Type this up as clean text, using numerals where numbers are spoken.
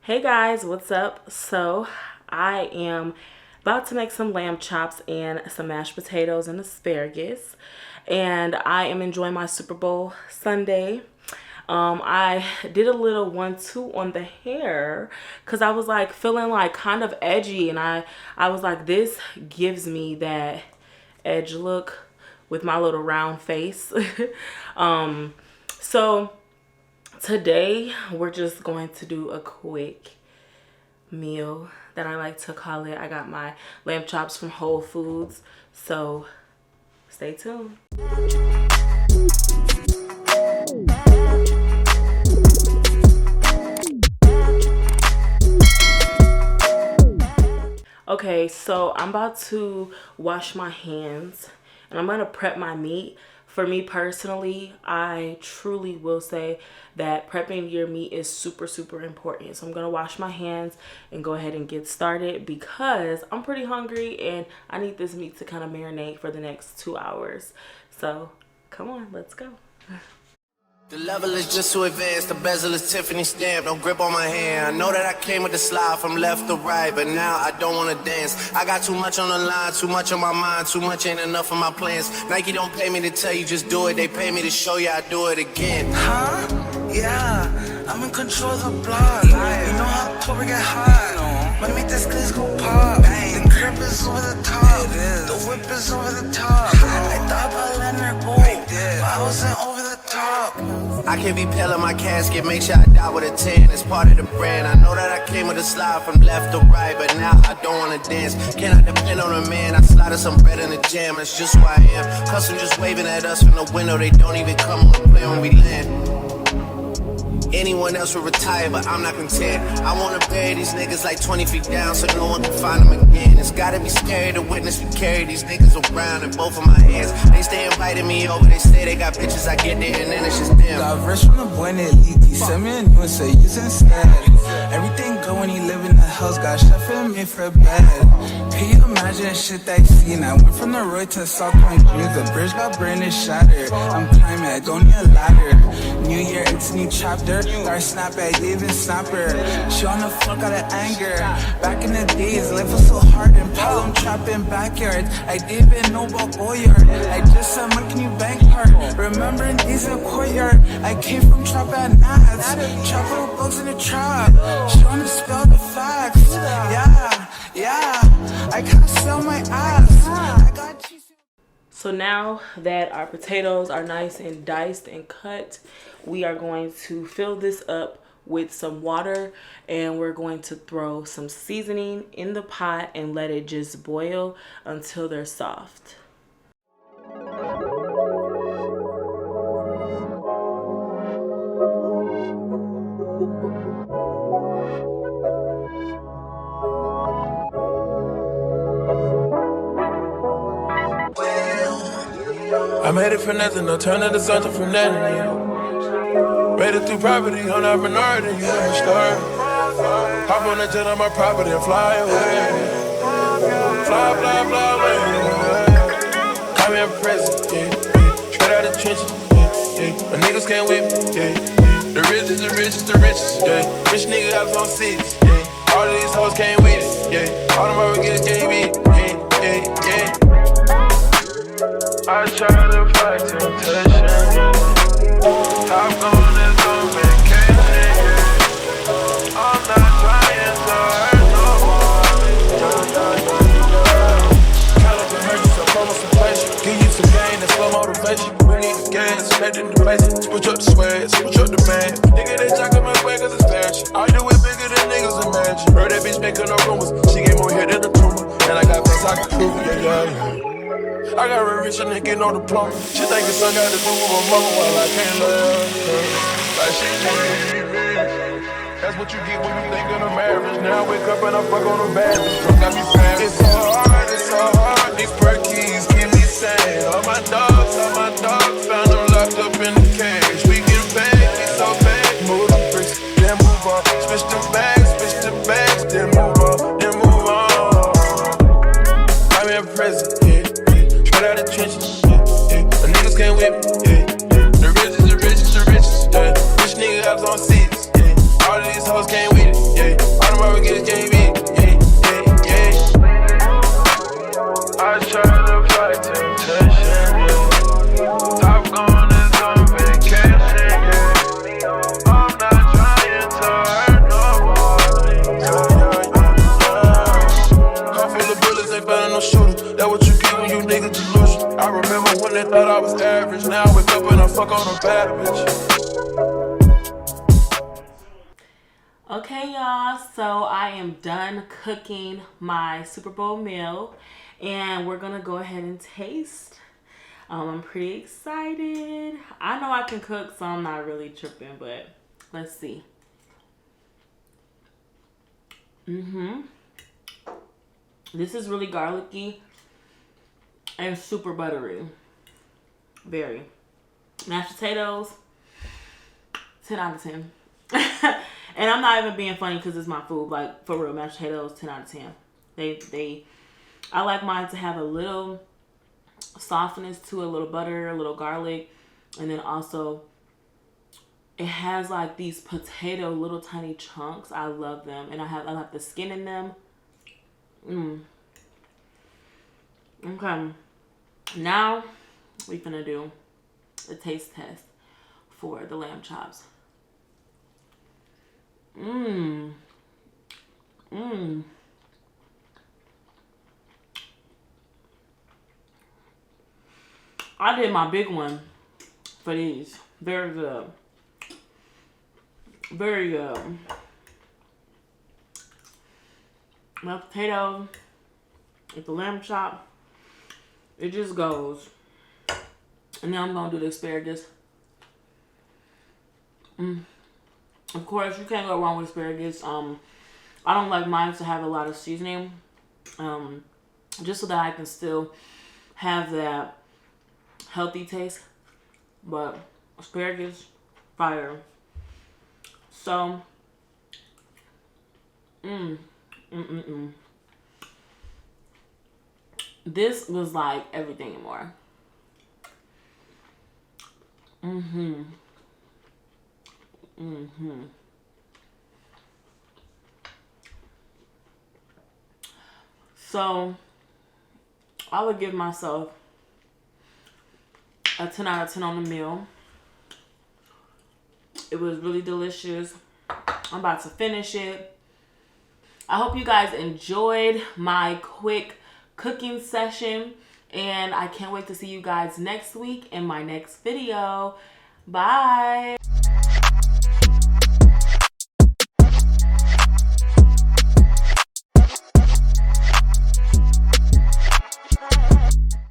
Hey guys, what's up? So I am about to make some lamb chops and some mashed potatoes and asparagus, and I am enjoying my Super Bowl Sunday. I did a little 1-2 on the hair because I was like feeling like kind of edgy, and I was like, this gives me that edge look with my little round face. So today we're just going to do a quick meal that I like to call it. I got my lamb chops from Whole Foods, so stay tuned. Okay, so I'm about to wash my hands and I'm gonna prep my meat. For me personally, I truly will say that prepping your meat is super important. So I'm gonna wash my hands and go ahead and get started because I'm pretty hungry and I need this meat to kind of marinate for the next 2 hours. So come on, let's go. The level is just too advanced, the bezel is Tiffany stamped, no grip on my hand. I know that I came with the slide from left to right, but now I don't wanna dance. I got too much on the line, too much on my mind, too much ain't enough of my plans. Nike don't pay me to tell you just do it, they pay me to show you I do it again. Huh? Yeah, I'm in control of the block. You know how October get hot. Wanna make this glitz go pop. The crib is over the top, the whip is over the top. I thought about letting her go, but I wasn't over the top. I can't be pale in my casket, make sure I die with a 10, it's part of the brand. I know that I came with a slide from left to right, but now I don't wanna dance. Can I depend on a man? I slided some bread in the jam, that's just who I am. Custom just waving at us from the window, they don't even come on the plane when we land. Anyone else will retire, but I'm not content. I wanna bury these niggas like 20 feet down so no one can find them again. It's gotta be scary to witness me carry these niggas around in both of my hands. They stay inviting me over, they say they got bitches, I get there and then it's just them. Got rich from the boy named Leaky, send me a new and say using instead. Everything good when he live in the house, got chef and me for bed. Can you imagine shit that I seen? I went from the road to South Point Dreams, the bridge got burned and shattered. I'm climbing, I don't need a ladder. New year, it's a new chapter. Got snap at even snapper. She wanna fuck out of anger. Back in the days, life was so hard and Pelham trapping backyards. I didn't even know about Boyard. I just said, man, can you bank hard? Remembering days in courtyard. I came from trap at Nats. Trap little bugs in the trap. She wanna spell the facts. Yeah. I can't sell my ass. I got cheese. So now that our potatoes are nice and diced and cut, we are going to fill this up with some water and we're going to throw some seasoning in the pot and let it just boil until they're soft. I made it for nothing, no turn into something from nothing, Made it through property, I'm not minority, you know the story. Hop on the jet on my property and fly away. Fly away. I'm in prison, Straight out the trenches, My niggas can't whip me, The richest, Rich nigga house on six, All of these hoes can't with it, All them other niggas can't beat it, I try to fight temptation. I've gone and on vacation. I'm not trying to hurt no one. Count up the mercy, so promo some patience. Give you some gain and slow motivation. We need the gas, straight in the place. Switch up the swag, switch up the man. Nigga, they jacking my way cause it's fashion. I do it bigger than niggas imagine. Heard that bitch making no rumors. She gave more head than a tumor. And I got best I can prove it, yeah. I got real rich and they getting on the plumber. She think it's something got to do with my mama while I can't love her. Like she need me. That's what you get when you think of marriage. Now I wake up and I fuck on the bed. Got me sad. It's so hard. These perkies keep me sane. All my dogs, found them locked up in the cage. We get paid, we so bad. Move the bricks, then move on. Switch the bags, then move on. I'm in prison. Out of trenches, The niggas can't whip me, The richest, Rich nigga house on six, All of these hoes can't with it, Thought I was average, now I wake up and I fuck on a bad bitch. Okay, y'all, so I am done cooking my Super Bowl meal, and we're gonna go ahead and taste. I'm pretty excited. I know I can cook, so I'm not really tripping, but let's see. This is really garlicky and super buttery. Very. Mashed potatoes, 10 out of 10. And I'm not even being funny because it's my food. Like, for real, mashed potatoes, 10 out of 10. I like mine to have a little softness to a little butter, a little garlic, and then also it has like these potato little tiny chunks. I love them, and I like the skin in them. Okay, now we finna do a taste test for the lamb chops. I did my big one for these. Very good. Very good. My potato with the lamb chop, it just goes. And then I'm gonna do the asparagus. Of course, you can't go wrong with asparagus. I don't like mine to have a lot of seasoning, just so that I can still have that healthy taste. But asparagus, fire. So, this was like everything and more. So, I would give myself a 10 out of 10 on the meal. It was really delicious. I'm about to finish it. I hope you guys enjoyed my quick cooking session, and I can't wait to see you guys next week in my next video. Bye.